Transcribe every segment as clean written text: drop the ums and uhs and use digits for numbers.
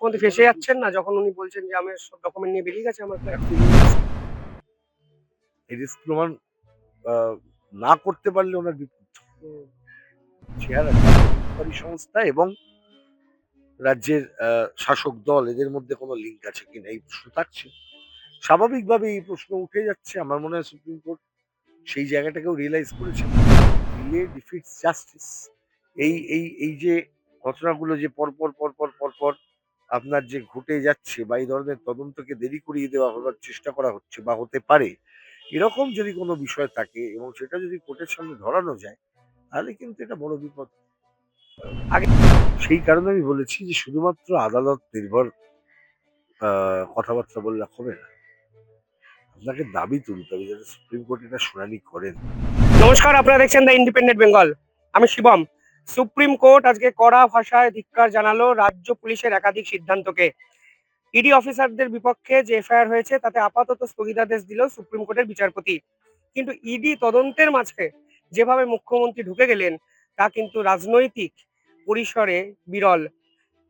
মুখ্যমন্ত্রী ফেঁসে যাচ্ছেন না যখন উনি বলছেন যে আমার সব ডকুমেন্ট নিয়ে বেরিয়ে গেছে আমার ফ্ল্যাট থেকে? এই রিস্ক প্রমাণ না করতে পারলে ওনার বিপদ। হুম, চেহারাটা তদন্তকারী সংস্থা এবং রাজ্যের শাসক দল এদের মধ্যে কোনো লিঙ্ক আছে কিনা এই প্রশ্ন থাকছে। স্বাভাবিকভাবে এই প্রশ্ন উঠে যাচ্ছে। আমার মনে হয় সুপ্রিম কোর্ট সেই জায়গাটাকেও রিয়েলাইজ করেছেন। Delay defeats justice. এই হুম, এই এই যে ঘটনাগুলো যে পরপর আপনার যে ঘটে যাচ্ছে বা এই ধরনের তদন্তকে দেরি করিয়ে দেওয়া হবার চেষ্টা করা হচ্ছে বা হতে পারে, এরকম যদি কোনো বিষয় থাকে এবং সেটা যদি কোর্টের সামনে ধরানো যায়, তাহলে কিন্তু এটা বড় বিপদ। আগে সেই কারণে আমি বলেছি যে শুধুমাত্র আদালত নির্ভর কথাবার্তা বললে হবে না। আপনাকে দাবি তুলতে হবে যাতে সুপ্রিম কোর্ট এটা শুনানি করেন। নমস্কার, আপনারা দেখছেন দ্য ইন্ডিপেন্ডেন্ট বেঙ্গল। আমি শিবম। সুপ্রিম কোর্ট আজকে কড়া ভাষায় ধিক্কার জানালো রাজ্য পুলিশের একাধিক সিদ্ধান্তকে। ইডি অফিসারদের বিপক্ষে যে এফআইআর হয়েছে তাতে আপাতত স্থগিতাদেশ দিল সুপ্রিম কোর্টের বিচারপতি। কিন্তু ইডি তদন্তের মাঝে যেভাবে মুখ্যমন্ত্রী ঢুকে গেলেন তা কিন্তু রাজনৈতিক পরিসরে বিরল।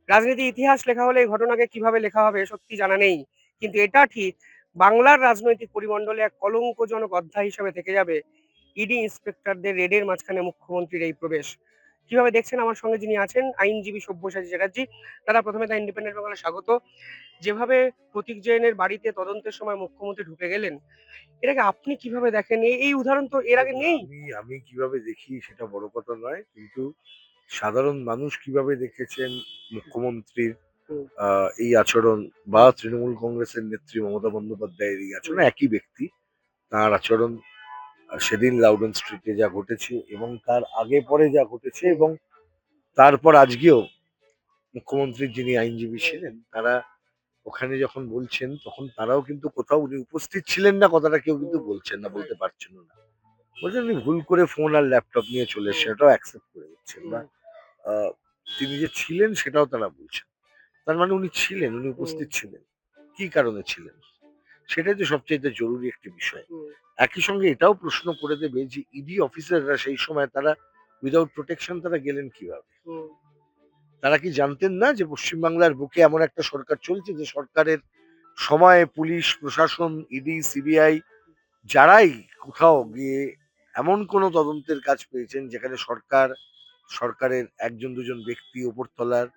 রাজনীতি ইতিহাস লেখা হলে এই ঘটনাকে কিভাবে লেখা হবে সত্যি জানা নেই, কিন্তু এটা ঠিক, বাংলার রাজনৈতিক পরিমণ্ডলে এক কলঙ্কজনক অধ্যায় হিসেবে থেকে যাবে ইডি ইন্সপেক্টরদের রেডের মাঝখানে মুখ্যমন্ত্রীর এই প্রবেশ। কিভাবে দেখছেন? আমার সঙ্গে যিনি আছেন আইনজীবী সব্যসাচী চ্যাটার্জি। দাদা, প্রথমে দ্য ইন্ডিপেন্ডেন্ট বাংলা স্বাগত। যেভাবে প্রতীক জৈনের বাড়িতে তদন্তের সময় মুখ্যমন্ত্রী ঢুকে গেলেন, এটাকে আপনি কিভাবে দেখেন? এই উদাহরণ তো এর আগে দেখুন, নেই। আমি কিভাবে দেখি সেটা বড় কথা নয়, কিন্তু সাধারণ মানুষ কিভাবে দেখেছেন মুখ্যমন্ত্রীর হুম, এই আচরণ বা হুম, তৃণমূল কংগ্রেসের নেত্রী মমতা বন্দ্যোপাধ্যায়ের এই আচরণ হুম, একই ব্যক্তি। তার আচরণ সেদিন লাউডন স্ট্রিটে যা ঘটেছে এবং তার আগে পরে যা ঘটেছে হুম, এবং তারপর আজকেও মুখ্যমন্ত্রীর যিনি আইনজীবী হুম, ছিলেন তারা ওখানে যখন বলছেন তখন তারাও কিন্তু কোথাও উনি উপস্থিত ছিলেন না, কথাটা কেউ কিন্তু হুম, বলছেন না, right, বলতে পারছেন না। বলছেন উনি ভুল করে ফোন আর ল্যাপটপ নিয়ে চলে হুম, সেটাও অ্যাকসেপ্ট করে নিচ্ছেন হুম, বা আহ, তিনি যে ছিলেন সেটাও তারা বলছেন। তার মানে উনি ছিলেন, উনি হুম, উপস্থিত ছিলেন। কি কারণে ছিলেন সেটাই তো সবচেয়ে জরুরি একটি বিষয়। হুম, একই সঙ্গে এটাও প্রশ্ন করে দেবে যে ইডি অফিসাররা সেই সময় তারা উইদাউট প্রোটেকশন তারা গেলেন কিভাবে। হুম, তারা কি জানতেন না যে পশ্চিমবাংলার বুকে এমন একটা সরকার চলছে যে সরকারের সময়ে পুলিশ প্রশাসন ইডি সিবিআই যারাই কোথাও গিয়ে এমন কোনো তদন্তের কাজ পেয়েছেন যেখানে সরকারের একজন দুজন ব্যক্তি উপরতলার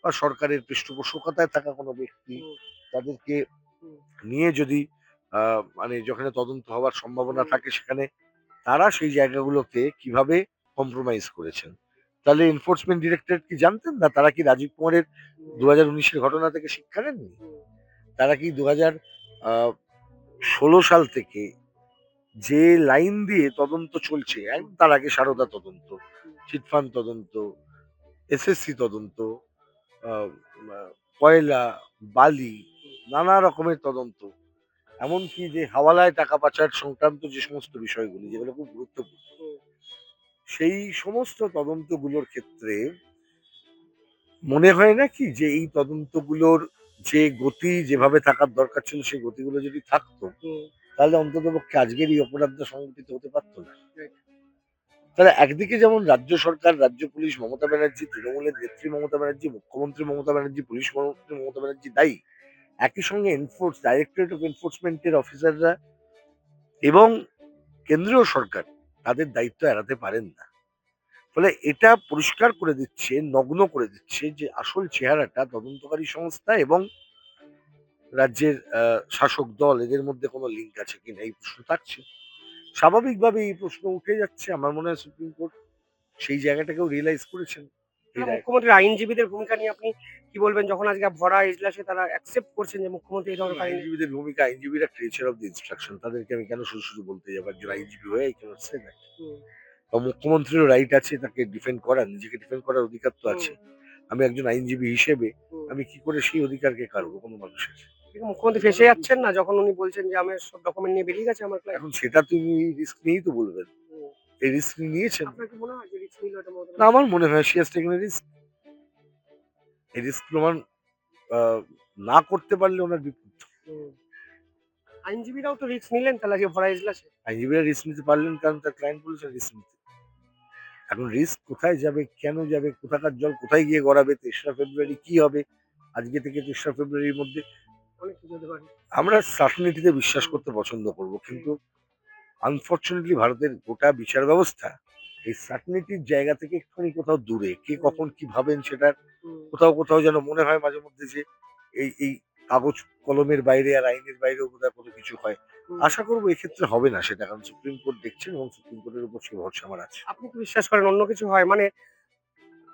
বা সরকারের পৃষ্ঠপোষকতায় থাকা কোনো ব্যক্তি হুম, তাদেরকে হুম, নিয়ে যদি মানে যেখানে তদন্ত হওয়ার সম্ভাবনা হুম, থাকে সেখানে তারা সেই জায়গাগুলোকে কিভাবে কম্প্রোমাইজ করেছেন। তাহলে এনফোর্সমেন্ট ডিরেক্টরেট কি জানতেন না? তারা কি রাজীব কুমারের হুম, 2019-এর ঘটনা থেকে শিক্ষা নেননি? হুম, তারা কি 2016 সাল থেকে যে লাইন দিয়ে তদন্ত চলছে, হুম, একদম তার আগে সারদা তদন্ত, হুম, চিটফান্ড তদন্ত, এসএসসি তদন্ত, আ মা কয়লা, বালি, নানা রকমের তদন্ত। এমনকি যে হাওয়ালায় টাকা পাচার সংক্রান্ত যে সমস্ত বিষয়গুলি হুম, যেগুলো খুব গুরুত্বপূর্ণ, হুম, সেই সমস্ত তদন্তগুলোর ক্ষেত্রে মনে হয় না কি যে এই তদন্তগুলোর যে গতি যেভাবে থাকার দরকার ছিল সেই গতিগুলো যদি থাকতো হুম, তাহলে অন্ততপক্ষে আজকের এই অপরাধটা সংঘটিত হতে পারত না। right, তাহলে একদিকে যেমন রাজ্য সরকার, রাজ্য পুলিশ, মমতা ব্যানার্জি, তৃণমূলের নেত্রী মমতা ব্যানার্জি, মুখ্যমন্ত্রী মমতা ব্যানার্জি, পুলিশ মন্ত্রী মমতা ব্যানার্জি দায়ী। একই সঙ্গে ডাইরেক্টরেট অফ এনফোর্সমেন্টের অফিসাররা এবং কেন্দ্রীয় সরকার তাদের দায়িত্ব এড়াতে পারেন না। ফলে এটা পরিষ্কার করে দিচ্ছে, নগ্ন করে দিচ্ছে যে আসল চেহারাটা তদন্তকারী সংস্থা এবং রাজ্যের শাসক দল এদের মধ্যে কোনো লিঙ্ক আছে কিনা এই প্রশ্ন থাকছে। স্বাভাবিকভাবে এই প্রশ্ন উঠে যাচ্ছে। আমার মনে হয় সুপ্রিম কোর্ট সেই জায়গাটাকেও রিয়েলাইজ করেছেন এই না, রায়। মুখ্যমন্ত্রীর আইনজীবীদের ভূমিকা নিয়ে আপনি কি বলবেন? যখন আজকে ভরা এজলাসে তারা অ্যাকসেপ্ট করছেন যে মুখ্যমন্ত্রী এই দেখুন, ধরনের কাহিনী। আইনজীবীদের ভূমিকা, আইনজীবীরা ক্রিয়েচার অফ দ্য ইনস্ট্রাকশন। তাদেরকে আমি কেন শুধু শুধু বলতে যাবো একজন হুম, আইনজীবী হয়ে আই ক্যানট সে দ্যাট। হুম, বা মুখ্যমন্ত্রীরও রাইট আছে তাকে ডিফেন্ড করার, নিজেকে ডিফেন্ড করার অধিকার তো হুম, আছে। আমি একজন আইনজীবী হিসেবে হুম, আমি কি করে সেই অধিকারকে হুম। কাড়বো কোনো মানুষের? কিন্তু মুখ্যমন্ত্রী ফেঁসে যাচ্ছেন না যখন উনি বলছেন যে আমার সব ডকুমেন্ট নিয়ে বেরিয়ে গেছে আমার ক্লায়েন্ট? এখন সেটা তিনি রিস্ক নিয়েই তো বলবেন। হুম। এই রিস্ক তিনি নিয়েছেন। আপনার কি মনে হয় যে রিস্ক নিল এটা মমতা না, ব্যানার্জি? আমার মনে হয় she has taken a risk. এই রিস্ক প্রমাণ আ না করতে পারলে ওনার বিপদ। হুম। আইনজীবীরাও তো রিস্ক নিলেন তাহলে আজকে ভরা এজলাসে। আইনজীবীরা রিস্ক নিতে পারলেন কারণ তার ক্লায়েন্ট বলেছেন রিস্ক নিতে। এখন রিস্ক কোথায় যাবে, কেন যাবে, কোথাকার জল কোথায় গিয়ে গড়াবে, ৩রা ফেব্রুয়ারি কি হবে? আজকে থেকে ৩রা ফেব্রুয়ারির মধ্যে। অনেক কিছু হতে পারে। আমরা সার্টেনিটিতে বিশ্বাস করতে পছন্দ করব, কিন্তু আনফরচুনেটলি ভারতের গোটা বিচার ব্যবস্থা এই সার্টেনিটির জায়গা থেকে একটুখানি কোথাও দূরে। কে কখন কি ভাবেন সেটার হুম, কোথাও কোথাও যেন মনে হয় মাঝে মধ্যে যে এই কাগজ কলমের বাইরে আর আইনের বাইরেও বোধহয় কোনো কিছু হয়। হুম। আশা করবো এক্ষেত্রে হবে না সেটা, কারণ সুপ্রিম কোর্ট দেখছেন এবং সুপ্রিম কোর্টের উপর সে ভরসা আমার আছে। আপনি কি বিশ্বাস করেন অন্য কিছু হয়? মানে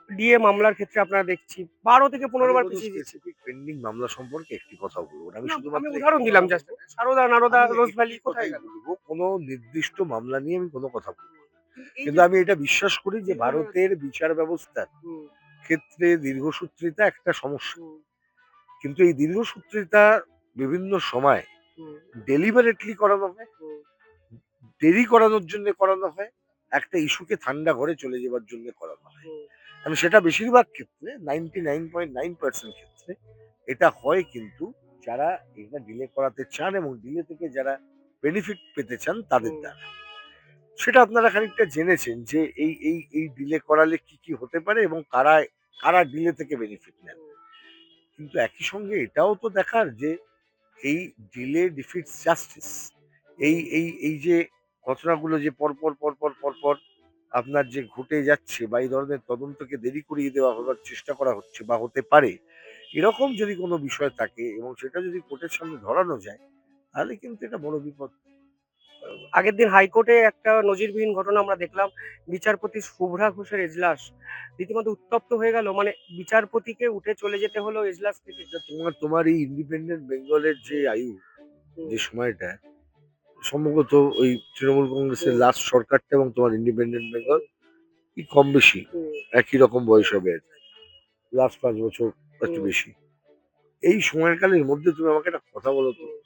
ডিএ মামলার ক্ষেত্রে আপনারা দেখছি ১২ থেকে ১৫ আমি বার কোনো পিছিয়ে দিচ্ছে। স্পেসিফিক পেন্ডিং মামলা সম্পর্কে একটি কথাও বলবো না। আমি না, আমি শুধুমাত্র উদাহরণ একটি দিলাম কথা জাস্ট। বলবো, সারদা, নারদা, আমি রোজ একটি ভ্যালি কোথায় কথাই গেল? বলবো, কোনো নির্দিষ্ট মামলা নিয়ে আমি কোনো কথা বলবো না। কিন্তু এই কিন্তু যে আমি এটা বিশ্বাস করি যে দীর্ঘমেয়াদী ভারতের বিচার ব্যবস্থার হুম, ক্ষেত্রে দীর্ঘসূত্রিতা একটা সমস্যা। হুম, কিন্তু এই দীর্ঘসূত্রিতা বিভিন্ন সময় হুম, ডেলিবারেটলি করানো হয়, হুম, দেরি করানোর জন্য করানো হয়, একটা ইস্যুকে ঠান্ডা ঘরে চলে যাবার জন্য করানো হয়। হুম, কারণ সেটা বেশিরভাগ ক্ষেত্রে 99.9% ক্ষেত্রে এটা হয়, কিন্তু যারা এটা ডিলে করাতে চান এবং ডিলে থেকে যারা বেনিফিট পেতে চান তাদের হুম, দ্বারা। সেটা আপনারা খানিকটা জেনেছেন যে এই ডিলে করালে কি কি হতে পারে এবং কারা কারা ডিলে থেকে বেনিফিট নেন। কিন্তু একই সঙ্গে এটাও তো দেখার যে এই ডিলে ডিফিটস জাস্টিস। এই যে ঘটনাগুলো যে পরপর আপনার যে ঘটে যাচ্ছে বা এই ধরনের তদন্তকে দেরি করিয়ে দেওয়া হবার চেষ্টা করা হচ্ছে বা হতে পারে, এরকম যদি কোনো বিষয় থাকে এবং সেটা যদি কোর্টের সামনে ধরানো যায়, তাহলে কিন্তু এটা বড় বিপদ। আগের দিন হাইকোর্টে একটা নজিরবিহীন ঘটনা আমরা দেখলাম। বিচারপতি শুভ্রা ঘোষের এজলাস রীতিমতো উত্তপ্ত হয়ে গেল। মানে বিচারপতিকে উঠে চলে যেতে হলো এজলাস থেকে। এটা তোমার এই ইন্ডিপেন্ডেন্ট বেঙ্গলের যে আয়ু, হুম, যে সময়টা সম্ভবত ওই তৃণমূল কংগ্রেসের হুম, লাস্ট সরকারটা এবং তোমার ইন্ডিপেন্ডেন্ট বেঙ্গল হুম, কি কম বেশি হুম, একই রকম বয়স হবে আর কি। লাস্ট 5 বছর একটু হুম, বেশি। এই সময়কালের মধ্যে তুমি আমাকে একটা কথা বলো তো, হুম।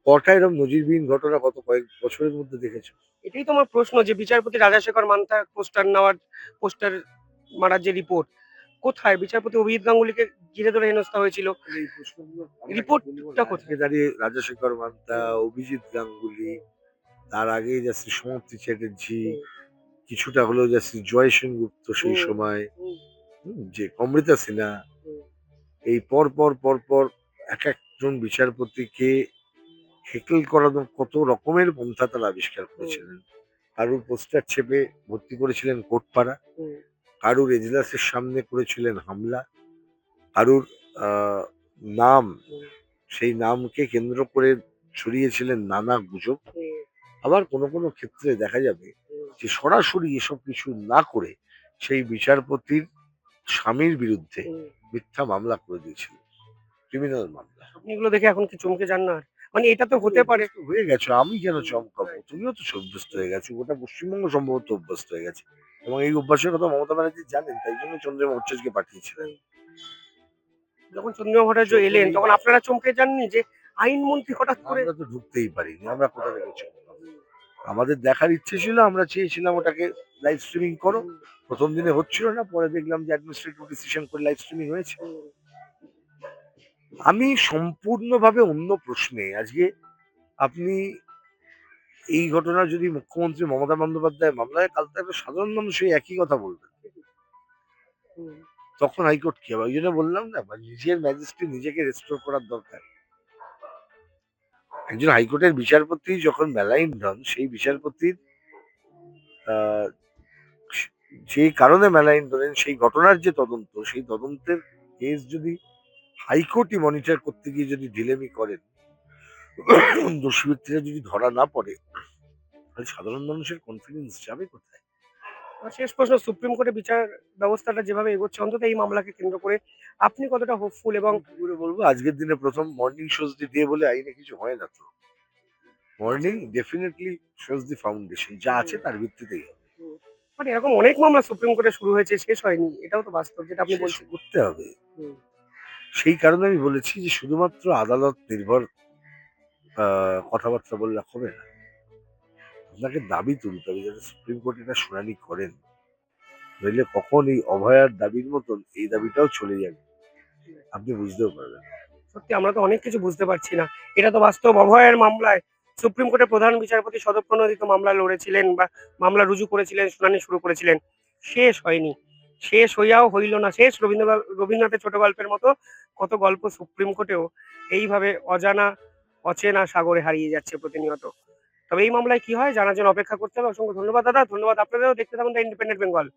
কটা এরকম নজিরবিহীন ঘটনা গত কয়েক বছরের মধ্যে দেখেছো? এটাই তো আমার প্রশ্ন যে বিচারপতি রাজাশেখর মান্থা পোস্টার মারার যে রিপোর্ট কোথায়? বিচারপতি অভিজিৎ গাঙ্গুলিকে ঘিরে ধরে হেনস্থা হয়েছিল। তাহলে এই প্রশ্নগুলো আমরা কি বলবো রিপোর্টটা না? আজকে কোথায়? দাঁড়িয়ে রাজাশেখর মান্তা, হুম, অভিজিৎ গাঙ্গুলি, তার আগে জাস্টিস সমাপ্তি চ্যাটার্জি, হুম, কিছুটা হলেও জাস্টিস জয় সেনগুপ্ত সেই হুম, সময়, হুম, যে অমৃতা সিনহা, হুম, এই পর পর এক একজন বিচারপতিকে হেকেল করানোর কত রকমের পন্থা তারা আবিষ্কার হুম, করেছিলেন। কারুর পোস্টার চেপে ভর্তি করেছিলেন কোর্টপাড়া, হুম, কারুর এজলাসের সামনে করেছিলেন হামলা, কারুর আহ, নাম, হুম, সেই নামকে কেন্দ্র করে ছড়িয়েছিলেন নানা গুজব। হুম, আবার কোনো কোনো ক্ষেত্রে দেখা যাবে হুম, যে সরাসরি এসব কিছু না করে সেই বিচারপতির স্বামীর বিরুদ্ধে হুম। মিথ্যা মামলা করে দিয়েছিল, ক্রিমিনাল মামলা। আপনি এগুলো দেখে এখন কি চমকে যান না আর? মানে এটা তো তুমি তো হতে পারে। অভ্যস্ত হয়ে গেছো, আমি কেন হুম, চমকাবো? রাইট। তুমিও তো অভ্যস্ত হুম, হয়ে গেছো, গোটা পশ্চিমবঙ্গ সম্ভবত অভ্যস্ত হয়ে গেছে। এবং এই অভ্যাসের কথা মমতা ব্যানার্জি জানেন, তাই জন্য চন্দ্রিমা ভট্টাচার্যকে পাঠিয়েছিলেন। হুম। যখন চন্দ্রিমা ভট্টাচার্য যখন এলেন এই তখন আপনারা চমকে যাননি যে আইনমন্ত্রী হঠাৎ করে আমরা তো ঢুকতেই পারিনি, আমরা কোথা থেকে চমকাবো? হুম, আমাদের দেখার ইচ্ছে ছিল, আমরা চেয়েছিলাম ওটাকে লাইভ স্ট্রিমিং করো। হুম, প্রথম দিনে হচ্ছিল না, পরে দেখলাম যে অ্যাডমিনিস্ট্রেটিভ ডিসিশন করে লাইভ স্ট্রিমিং হয়েছে। হুম, আমি সম্পূর্ণভাবে অন্য প্রশ্নে আজকে, আপনি এই ঘটনা যদি মুখ্যমন্ত্রী মমতা বন্দ্যোপাধ্যায় মামলায়, কাল তো একটা সাধারণ মানুষ এই একই কথা বলবে, হুম, তখন হাইকোর্ট কি হবে? ওই জন্য বললাম না, মানে নিজের ম্যাজিস্ট্রি নিজেকে রেস্টোর করার দরকার। একজন হাইকোর্টের বিচারপতি যখন ম্যালাইন্ড হন, সেই বিচারপতির আহ, যে কারণে ম্যালাইন্ড হলেন সেই ঘটনার যে তদন্ত, সেই তদন্তের কেস যদি হাইকোর্টই মনিটর করতে গিয়ে যদি ঢিলেমি করেন, দোষী ব্যক্তিরা যদি ধরা না পড়ে, তাহলে সাধারণ মানুষের কনফিডেন্স যাবে কোথায়? আমার শেষ প্রশ্ন সুপ্রিম কোর্টের বিচার ব্যবস্থাটা যেভাবে এগোচ্ছে অন্তত এই মামলাকে কেন্দ্র করে আপনি কতটা হোপফুল এবং আমি কি করে বলবো? আজকের দিনে প্রথম মর্নিং শোজ দিয়ে বলে আইনে কিছু হয় না তো। আছে মর্নিং ডেফিনেটলি শোজ দি ফাউন্ডেশন, যা আছে হুম, তার ভিত্তিতেই হবে। হুম। মানে এরকম অনেক মামলা সুপ্রিম কোর্টে শুরু হয়েছে, শেষ হয়নি। এটাও তো বাস্তব যেটা আপনি শেষ বলছেন। করতে হবে। হুম, সেই কারণে আমি বলেছি যে শুধুমাত্র আদালত নির্ভর কথাবার্তা বললে হবে না। আপনাকে দাবি তুলতে হবে যাতে সুপ্রিম কোর্ট এটা শুনানি করেন। নইলে কখন এই অভয়ার দাবির মতন এই দাবিটাও চলে যাবে, আপনি বুঝতেও পারবেন না। সত্যি আমরা তো অনেক কিছু বুঝতে পারছি না। এটা তো বাস্তব অভয়ের মামলায় সুপ্রিম কোর্টের প্রধান বিচারপতি স্বতঃপ্রণোদিত মামলা লড়েছিলেন বা মামলা রুজু করেছিলেন, শুনানি শুরু করেছিলেন। শেষ হয়নি। শেষ হইয়াও হইল না শেষ। রবীন্দ্রনাথের ছোট গল্পের মতো কত গল্প সুপ্রিম কোর্টেও এইভাবে অজানা অচেনা সাগরে হারিয়ে যাচ্ছে প্রতিনিয়ত। তবে এই মামলায় কি হয় জানার জন্য অপেক্ষা করতে হবে। অসংখ্য ধন্যবাদ দাদা, ধন্যবাদ আপনাদেরও। দেখতে থাকুন দ্য ইন্ডিপেন্ডেন্ট বেঙ্গল।